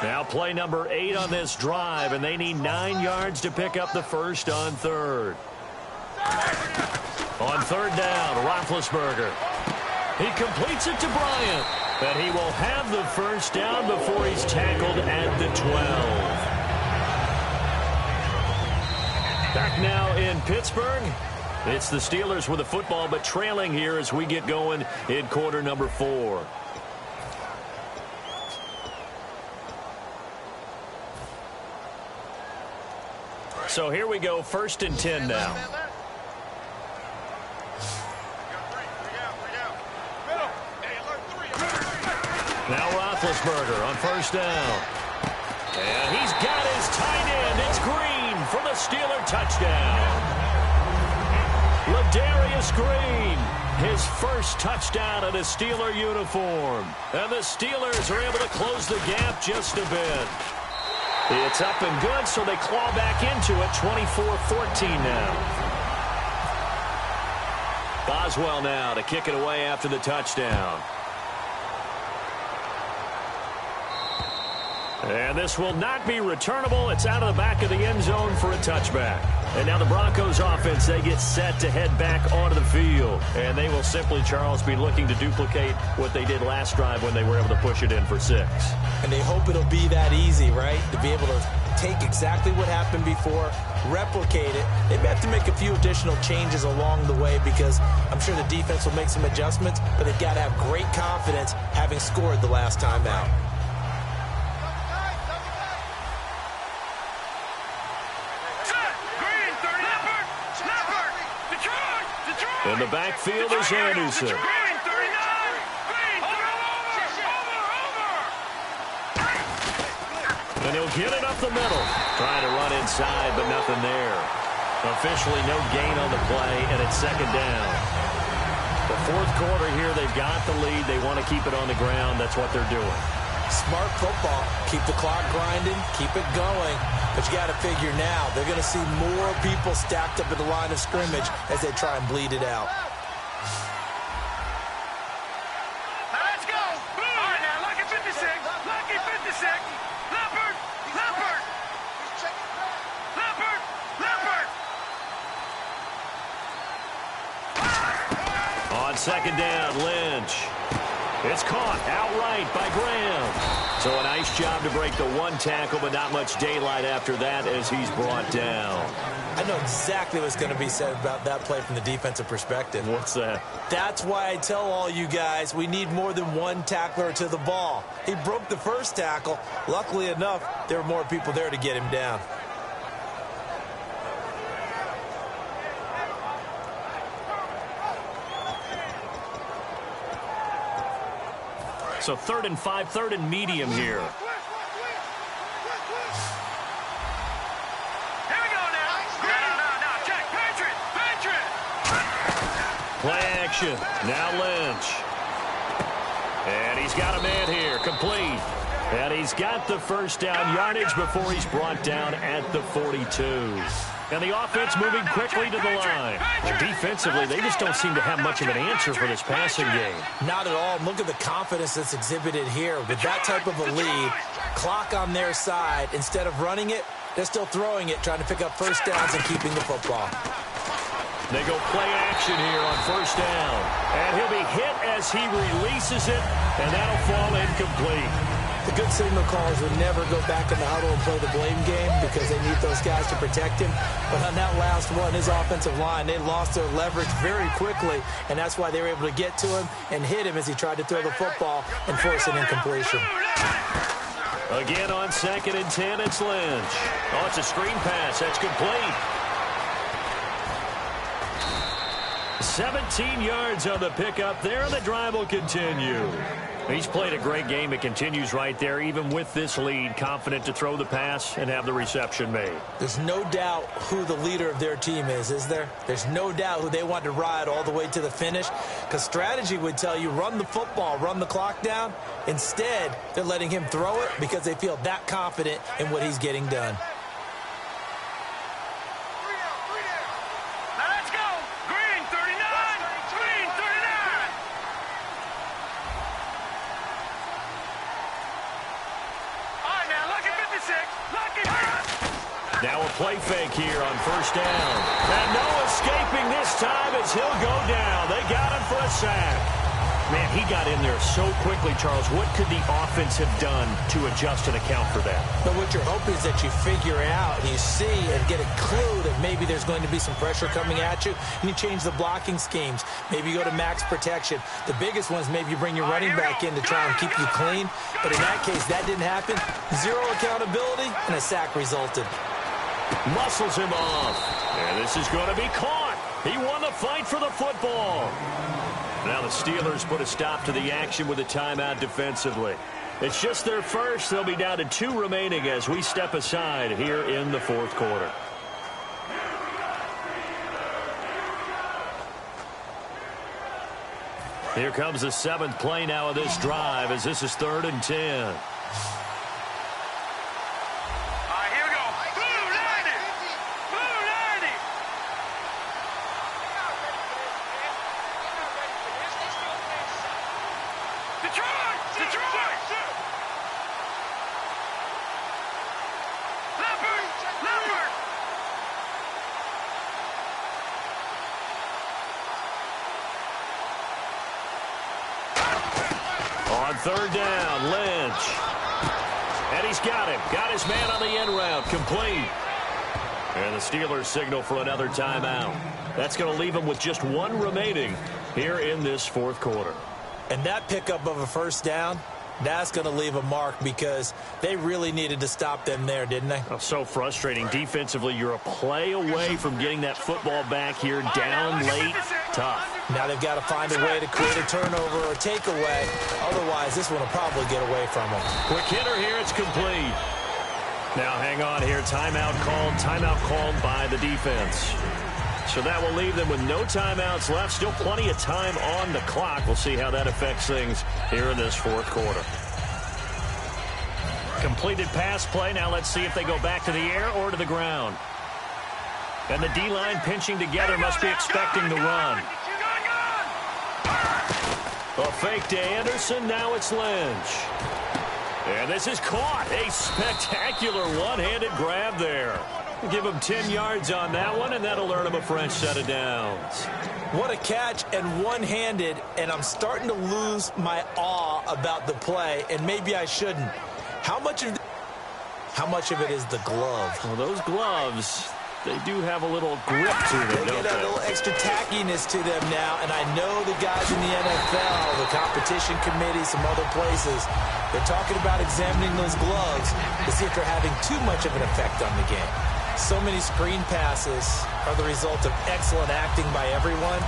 Speaker 2: Now play number 8 on this drive, and they need 9 yards to pick up the first on 3rd. On 3rd down, Roethlisberger. He completes it to Bryant, and he will have the first down before he's tackled at the 12. Back now in Pittsburgh. It's the Steelers with the football, but trailing here as we get going in quarter number 4. So here we go, 1st and 10 now. Now Roethlisberger on 1st down. And he's got his tight end. It's Green for the Steeler touchdown. Ladarius Green, his first touchdown in a Steeler uniform. And the Steelers are able to close the gap just a bit. It's up and good, so they claw back into it, 24-14 now. Boswell now to kick it away after the touchdown. And this will not be returnable. It's out of the back of the end zone for a touchback. And now the Broncos offense, they get set to head back onto the field. And they will simply, Charles, be looking to duplicate what they did last drive when they were able to push it in for 6.
Speaker 3: And they hope it'll be that easy, right? To be able to take exactly what happened before, replicate it. They may have to make a few additional changes along the way because I'm sure the defense will make some adjustments, but they've got to have great confidence having scored the last time out.
Speaker 2: In the backfield is Anderson. And he'll get it up the middle. Trying to run inside, but nothing there. Officially no gain on the play, and it's 2nd down. The 4th quarter here, they've got the lead. They want to keep it on the ground. That's what they're doing.
Speaker 3: Smart football. Keep the clock grinding. Keep it going. But you got to figure now, they're going to see more people stacked up at the line of scrimmage as they try and bleed it out.
Speaker 4: Let's go. All right, now, lucky 56. Lucky 56. Leopard. Leopard. Leopard. Leopard.
Speaker 2: On 2nd down, Lynch. It's caught outright by Graham. So an Nice job to break the one tackle, but not much daylight after that as he's brought down.
Speaker 3: I know exactly what's going to be said about that play from the defensive perspective.
Speaker 2: What's that?
Speaker 3: That's why I tell all you guys we need more than one tackler to the ball. He broke the first tackle. Luckily enough, there were more people there to get him down.
Speaker 2: So 3rd and 5, 3rd and medium here. Play action. Now Lynch. And he's got a man here. Complete. And he's got the first down yardage before he's brought down at the 42. And the offense moving quickly to the line. And defensively, they just don't seem to have much of an answer for this passing game.
Speaker 3: Not at all. Look at the confidence that's exhibited here. With that type of a lead, clock on their side, instead of running it, they're still throwing it, trying to pick up first downs and keeping the football.
Speaker 2: They go play action here on first down. And he'll be hit as he releases it, and that'll fall incomplete.
Speaker 3: The good signal callers would never go back in the huddle and play the blame game because they need those guys to protect him. But on that last one, his offensive line, they lost their leverage very quickly, and that's why they were able to get to him and hit him as he tried to throw the football and force an incompletion.
Speaker 2: Again on 2nd and 10, it's Lynch. Oh, it's a screen pass. That's complete. 17 yards on the pickup there, and the drive will continue. He's played a great game. It continues right there, even with this lead, confident to throw the pass and have the reception made.
Speaker 3: There's no doubt who the leader of their team is there? There's no doubt who they want to ride all the way to the finish, because strategy would tell you run the football, run the clock down. Instead, they're letting him throw it because they feel that confident in what he's getting done.
Speaker 2: Now a play fake here on first down. And no escaping this time as he'll go down. They got him for a sack. Man, he got in there so quickly, Charles. What could the offense have done to adjust and account for that?
Speaker 3: But what you're hoping is that you figure out, you see and get a clue that maybe there's going to be some pressure coming at you, and you change the blocking schemes. Maybe you go to max protection. The biggest one is maybe you bring your running back in to try and keep you clean. But in that case, that didn't happen. Zero accountability, and a sack resulted.
Speaker 2: Muscles him off. And this is going to be caught. He won the fight for the football. Now the Steelers put a stop to the action with a timeout defensively. It's just their first. They'll be down to 2 remaining as we step aside here in the 4th quarter. Here comes the 7th play now of this drive as this is 3rd and 10. On 3rd down, Lynch. And he's got him. Got his man on the end route. Complete. And the Steelers signal for another timeout. That's going to leave them with just 1 remaining here in this 4th quarter.
Speaker 3: And that pickup of a first down, that's going to leave a mark because they really needed to stop them there, didn't they?
Speaker 2: Oh, so frustrating. Defensively, you're a play away from getting that football back here down late. Tough.
Speaker 3: Now they've got to find a way to create a turnover or takeaway. Otherwise, this one will probably get away from them.
Speaker 2: Quick hitter here. It's complete. Now hang on here. Timeout called by the defense. So that will leave them with no timeouts left. Still plenty of time on the clock. We'll see how that affects things here in this 4th quarter. Completed pass play. Now let's see if they go back to the air or to the ground. And the D-line pinching together must be expecting the run. A fake to Anderson. Now it's Lynch. And this is caught. A spectacular one-handed grab there. Give him 10 yards on that one, and that'll earn him a fresh set of downs.
Speaker 3: What a catch, and one-handed, and I'm starting to lose my awe about the play, and maybe I shouldn't. How much of it is the glove?
Speaker 2: Well, those gloves, they do have a little grip to them,
Speaker 3: They get a little extra tackiness to them now, and I know the guys in the NFL, the competition committee, some other places, they're talking about examining those gloves to see if they're having too much of an effect on the game. So many screen passes are the result of excellent acting by everyone,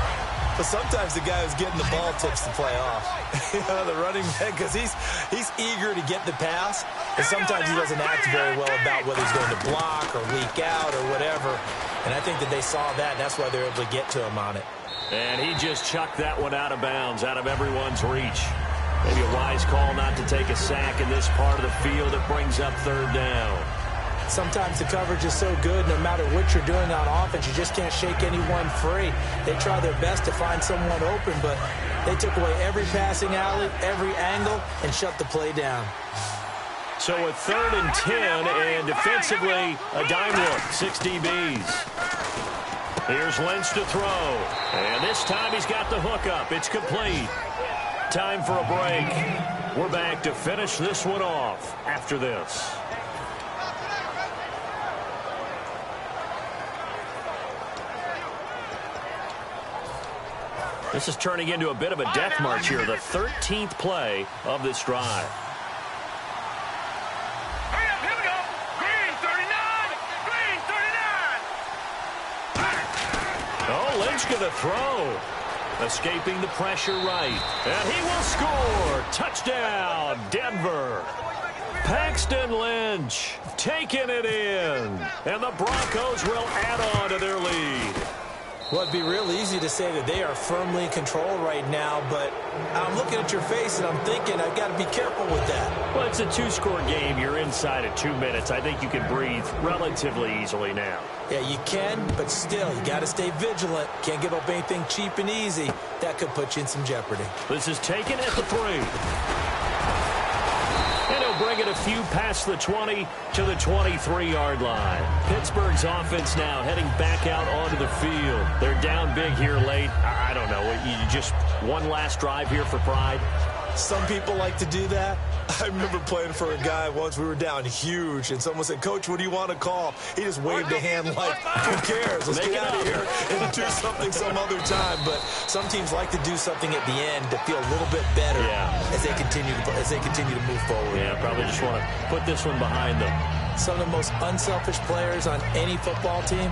Speaker 3: but sometimes the guy who's getting the ball tips the play off. The running back, because he's eager to get the pass, and sometimes he doesn't act very well about whether he's going to block or leak out or whatever. And I think that they saw that, and that's why they're able to get to him on it.
Speaker 2: And he just chucked that one out of bounds, out of everyone's reach. Maybe a wise call not to take a sack in this part of the field. It brings up third down.
Speaker 3: Sometimes the coverage is so good, no matter what you're doing on offense, you just can't shake anyone free. They try their best to find someone open, but they took away every passing alley, every angle, and shut the play down.
Speaker 2: So a 3rd and 10, and defensively, a dime look, 6 DBs. Here's Lynch to throw, and this time he's got the hook up. It's complete. Time for a break. We're back to finish this one off after this. This is turning into a bit of a death march here, the 13th play of this drive.
Speaker 4: Hurry up, here we go. Green 39. Green 39.
Speaker 2: Oh, Lynch going to throw. Escaping the pressure right. And he will score. Touchdown, Denver. Paxton Lynch taking it in. And the Broncos will add on to their lead.
Speaker 3: Well, it'd be real easy to say that they are firmly in control right now, but I'm looking at your face and I'm thinking I've got to be careful with that.
Speaker 2: Well, it's a 2-score game. You're inside of 2 minutes. I think you can breathe relatively easily now.
Speaker 3: Yeah, you can, but still, you got to stay vigilant. Can't give up anything cheap and easy. That could put you in some jeopardy.
Speaker 2: This is taken at the 3. And he'll bring it a few past the 20 to the 23-yard line. Pittsburgh's offense now heading back out onto the field. They're down big here late. I don't know. You just one last drive here for pride?
Speaker 3: Some people like to do that. I remember playing for a guy once. We were down huge, and someone said, "Coach, what do you want to call?" He just waved a hand like, "Who cares? Let's get out of here and do something some other time." But some teams like to do something at the end to feel a little bit better as they continue to move forward.
Speaker 2: Yeah, probably just want to put this one behind them.
Speaker 3: Some of the most unselfish players on any football team,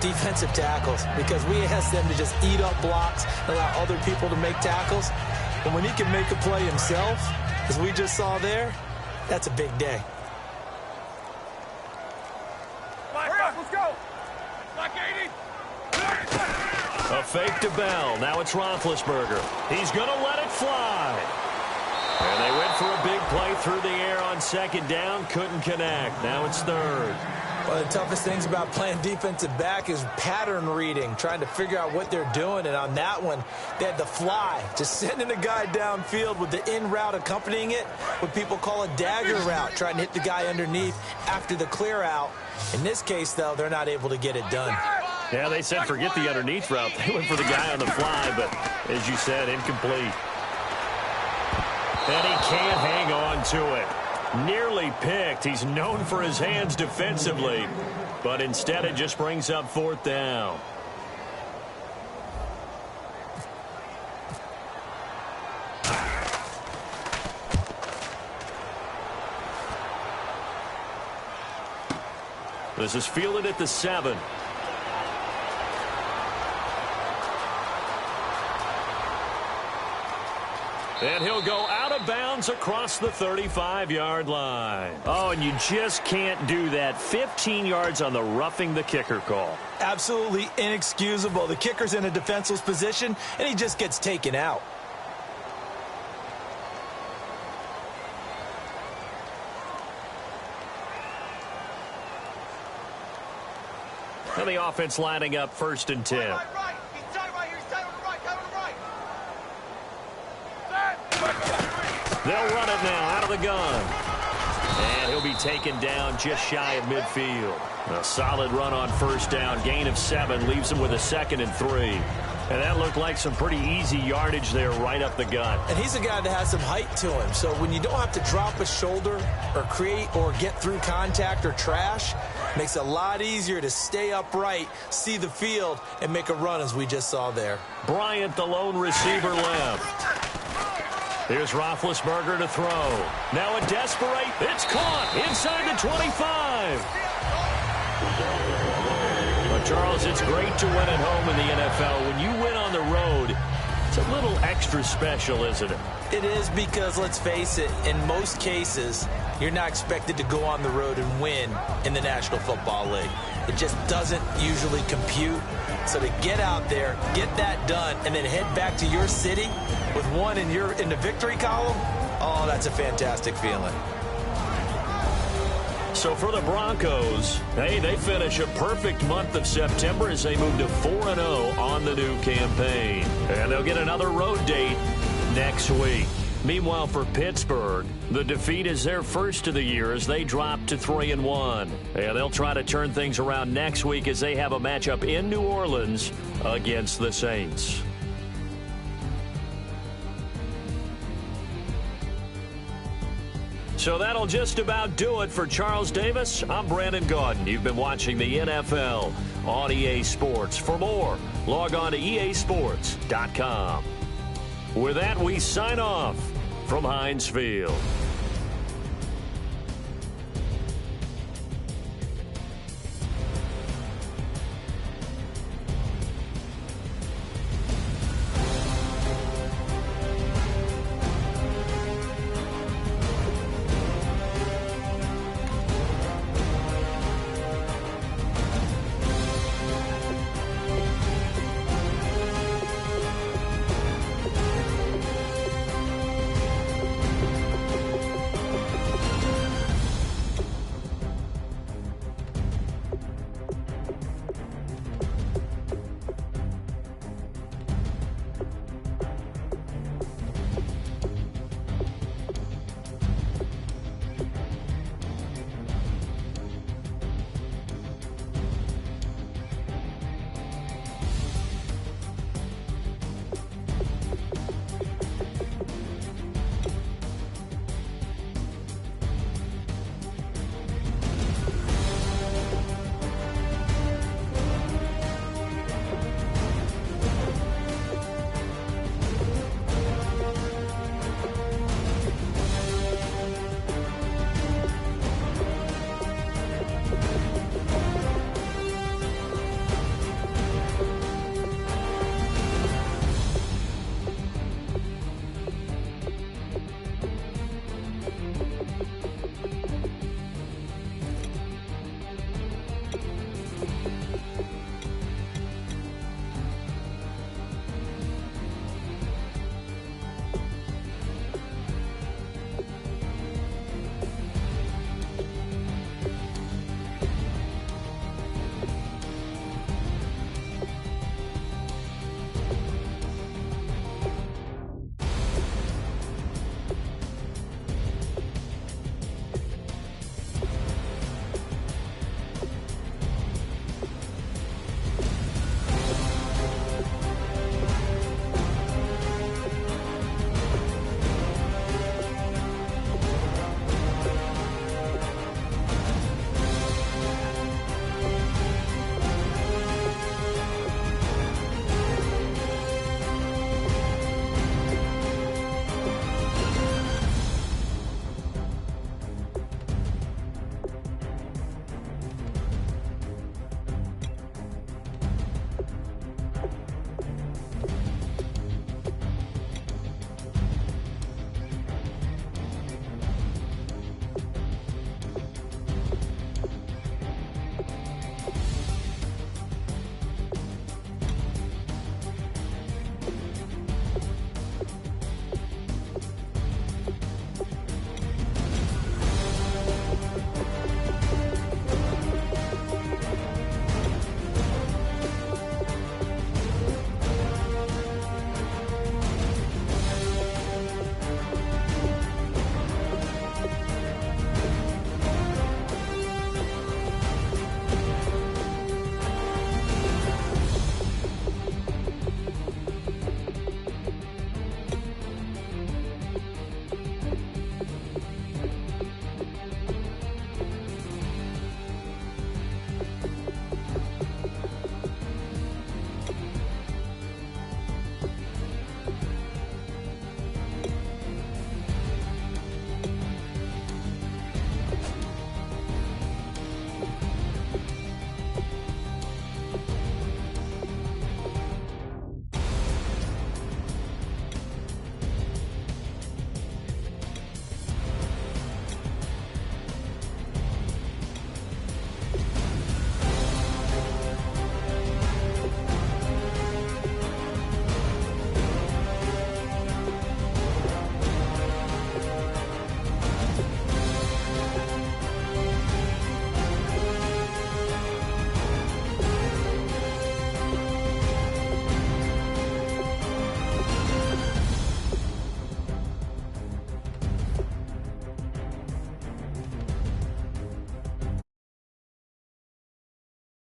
Speaker 3: defensive tackles, because we ask them to just eat up blocks and allow other people to make tackles. And when he can make a play himself, as we just saw there, that's a big day.
Speaker 4: Let's go. Like 80.
Speaker 2: A fake to Bell. Now it's Roethlisberger. He's going to let it fly. And they went for a big play through the air on 2nd down. Couldn't connect. Now it's 3rd.
Speaker 3: One of the toughest things about playing defensive back is pattern reading, trying to figure out what they're doing. And on that one, they had the fly, just sending a guy downfield with the in route accompanying it, what people call a dagger route, trying to hit the guy underneath after the clear out. In this case, though, they're not able to get it done.
Speaker 2: Yeah, they said forget the underneath route. They went for the guy on the fly, but as you said, incomplete. And he can't hang on to it. Nearly picked. He's known for his hands defensively, but instead it just brings up 4th down. This is fielded at the 7. And he'll go out of bounds across the 35-yard line. Oh, and you just can't do that. 15 yards on the roughing the kicker call.
Speaker 3: Absolutely inexcusable. The kicker's in a defenseless position, and he just gets taken out.
Speaker 2: And the offense lining up 1st and 10. They'll run it now out of the gun. And he'll be taken down just shy of midfield. A solid run on 1st down. Gain of 7 leaves him with a 2nd and 3. And that looked like some pretty easy yardage there right up the gut.
Speaker 3: And he's a guy that has some height to him. So when you don't have to drop a shoulder or create or get through contact or trash, makes it a lot easier to stay upright, see the field, and make a run as we just saw there.
Speaker 2: Bryant, the lone receiver, left. Here's Roethlisberger to throw. Now a desperate. It's caught inside the 25. But, Charles, it's great to win at home in the NFL. When you win on the road, it's a little extra special, isn't it?
Speaker 3: It is because, let's face it, in most cases, you're not expected to go on the road and win in the National Football League. It just doesn't usually compute. So to get out there, get that done, and then head back to your city with one in the victory column, oh, that's a fantastic feeling.
Speaker 2: So for the Broncos, hey, they finish a perfect month of September as they move to 4-0 on the new campaign. And they'll get another road date next week. Meanwhile, for Pittsburgh, the defeat is their first of the year as they drop to 3-1. And they'll try to turn things around next week as they have a matchup in New Orleans against the Saints. So that'll just about do it for Charles Davis. I'm Brandon Gaudin. You've been watching the NFL on EA Sports. For more, log on to easports.com. With that, we sign off from Heinz Field.